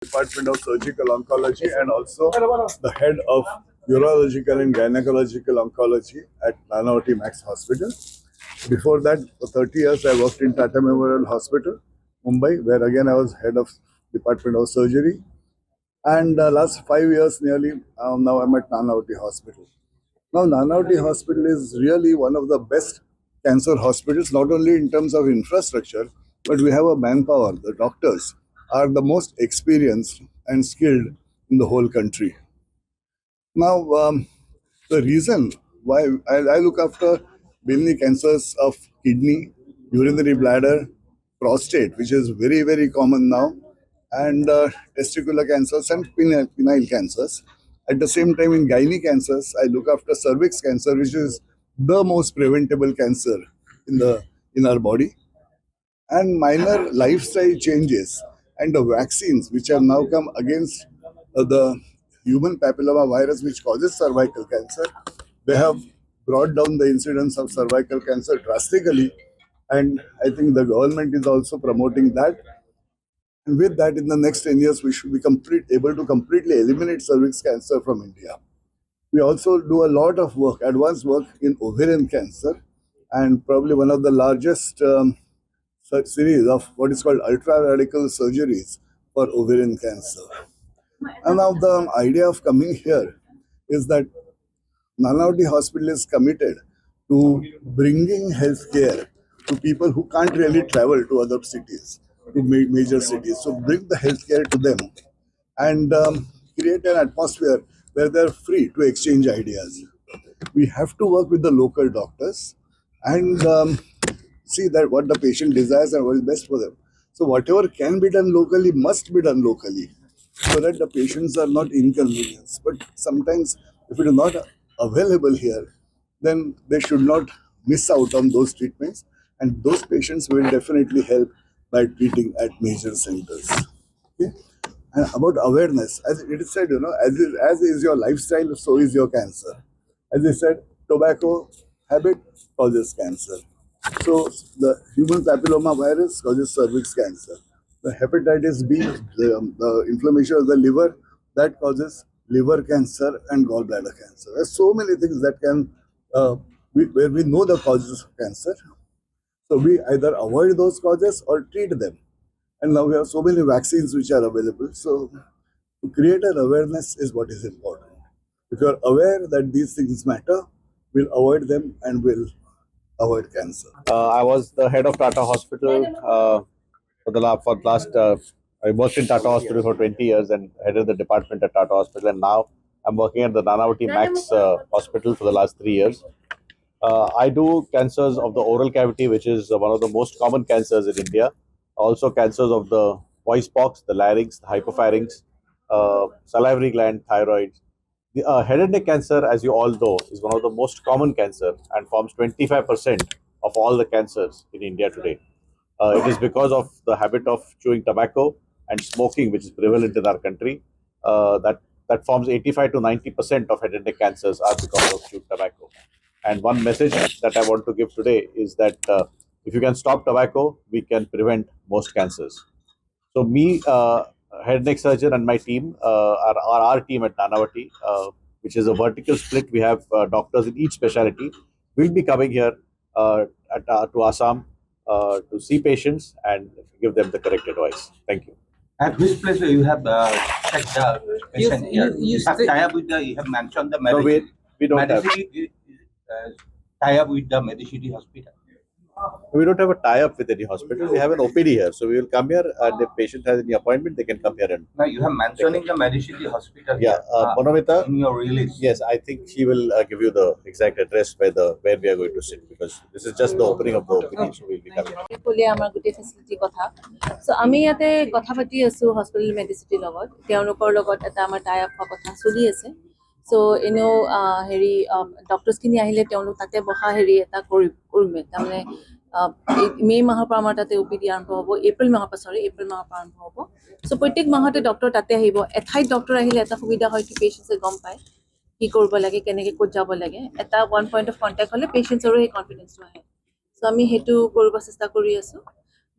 Department of Surgical Oncology and also the head of Urological and Gynecological Oncology at Nanavati Max Hospital. Before that, for 30 years, I worked in Tata Memorial Hospital, Mumbai, where again I was head of Department of Surgery. And last 5 years nearly, now I'm at Nanavati Hospital. Now, Nanavati Hospital is really one of the best cancer hospitals, not only in terms of infrastructure, but we have a manpower. The doctors are the most experienced and skilled in the whole country. Now, the reason why I look after mainly cancers of kidney, urinary bladder, prostate, which is very, very common now, and testicular cancers and penile cancers. At the same time, in gynae cancers, I look after cervix cancer, which is the most preventable cancer in the in our body, and minor lifestyle changes and the vaccines which have now come against the human papilloma virus which causes cervical cancer. They have brought down the incidence of cervical cancer drastically, and I think the government is also promoting that. And with that, in the next 10 years, we should be able to completely eliminate cervix cancer from India. We also do a lot of work, advanced work in ovarian cancer, and probably one of the largest series of what is called ultra radical surgeries for ovarian cancer. And now the idea of coming here is that Nanavati Hospital is committed to bringing healthcare to people who can't really travel to other cities, to major cities. So bring the healthcare to them and create an atmosphere where they're free to exchange ideas. We have to work with the local doctors and see that what the patient desires and what is best for them. So whatever can be done locally must be done locally, so that the patients are not inconvenienced. But sometimes if it is not available here, then they should not miss out on those treatments, and those patients will definitely help by treating at major centers. Okay? And about awareness, as it is said, as is your lifestyle, so is your cancer. As I said, tobacco habit causes cancer. So the human papilloma virus causes cervix cancer. The hepatitis B, the inflammation of the liver, that causes liver cancer and gallbladder cancer. There's so many things that can, where we know the causes of cancer. So we either avoid those causes or treat them. And now we have so many vaccines which are available. So to create an awareness is what is important. If you are aware that these things matter, we'll avoid them and we'll avoid cancer. I was the head of Tata Hospital for the last. I worked in Tata Hospital for 20 years and headed the department at Tata Hospital, and now I'm working at the Nanavati Max Hospital for the last 3 years. I do cancers of the oral cavity, which is one of the most common cancers in India. Also, cancers of the voice box, the larynx, the hypopharynx, salivary gland, thyroid. The head and neck cancer, as you all know, is one of the most common cancer and forms 25% of all the cancers in India today. It is because of the habit of chewing tobacco and smoking, which is prevalent in our country, that forms 85 to 90% of head and neck cancers are because of chewed tobacco. And one message that I want to give today is that if you can stop tobacco, we can prevent most cancers. So me, head neck surgeon, and my team are our team at Nanavati, which is a vertical split. We have doctors in each specialty. We'll be coming here to Assam to see patients and give them the correct advice. Thank you. At which place you have checked the patient here? You have tie up with the, you have mentioned the No, we don't have. Tie up with the Medicity Hospital. We don't have a tie-up with any hospital. We have an OPD here, so we will come here, and if patient has any appointment, they can come here and. Now you have mentioning the Medicity Hospital. Yeah, Bonamita. In your release. Yes, I think she will give you the exact address where we are going to sit, because this is just the opening of the OPD, so we'll be coming. ফুলে আমাৰ গোটেই facility কথা so আমি ইয়াতে কথা পাতি আছো hospital মেডিচিটিৰ লগত তেওঁলোকৰ লগত এটা আমাৰ টাই আপ কথা চলি আছে সো এনেও হেৰি ডক্টৰছখিনি আহিলে তেওঁলোক তাতে বহা হেৰি এটা কৰিমে তাৰমানে মে মাহৰ পৰা আমাৰ তাতে OPD আৰম্ভ হ'ব এপ্ৰিল মাহৰ পৰা আৰম্ভ হ'ব সো প্ৰত্যেক মাহতে ডক্টৰ তাতে আহিব এঠাইত ডক্টৰ আহিলে এটা সুবিধা হয় কি পেশেন্টছে গম পায় কি কৰিব লাগে কেনেকৈ ক'ত যাব লাগে এটা ওৱান পইণ্ট অফ কণ্টেক্ট হ'লে পেশেন্টছৰো সেই কনফিডেন্সটো আহে সো আমি হেতু কৰিব চেষ্টা কৰি আছো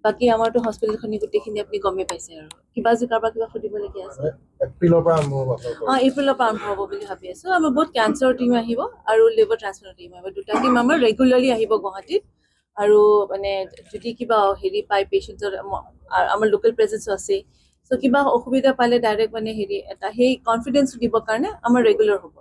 বাকী আমাৰতো হস্পিটেলখনি গোটেইখিনি আপুনি গমেই পাইছে আৰু কিবা যে কাৰোবাৰ কিবা সুধিবলগীয়া আছে এপ্ৰিলৰ পৰা আৰম্ভ হ'ব আপোনালোকৰ এপ্ৰিলৰ পৰা আৰম্ভ হ'ব বুলি ভাবি আছো আমাৰ বহুত কেঞ্চাৰ টিম আহিব আৰু লিভাৰ ট্ৰান্সপ্লাণ্ট টিম আহিব দুটা টিম আমাৰ ৰেগুলাৰলি আহিব গুৱাহাটীত আৰু মানে যদি কিবা হেৰি পায় পেচেণ্টৰ আমাৰ লোকেল প্ৰেজেঞ্চো আছে চ' কিবা অসুবিধা পালে ডাইৰেক্ট মানে হেৰি এটা সেই কনফিডেন্সটো দিবৰ কাৰণে আমাৰ ৰেগুলাৰ হ'ব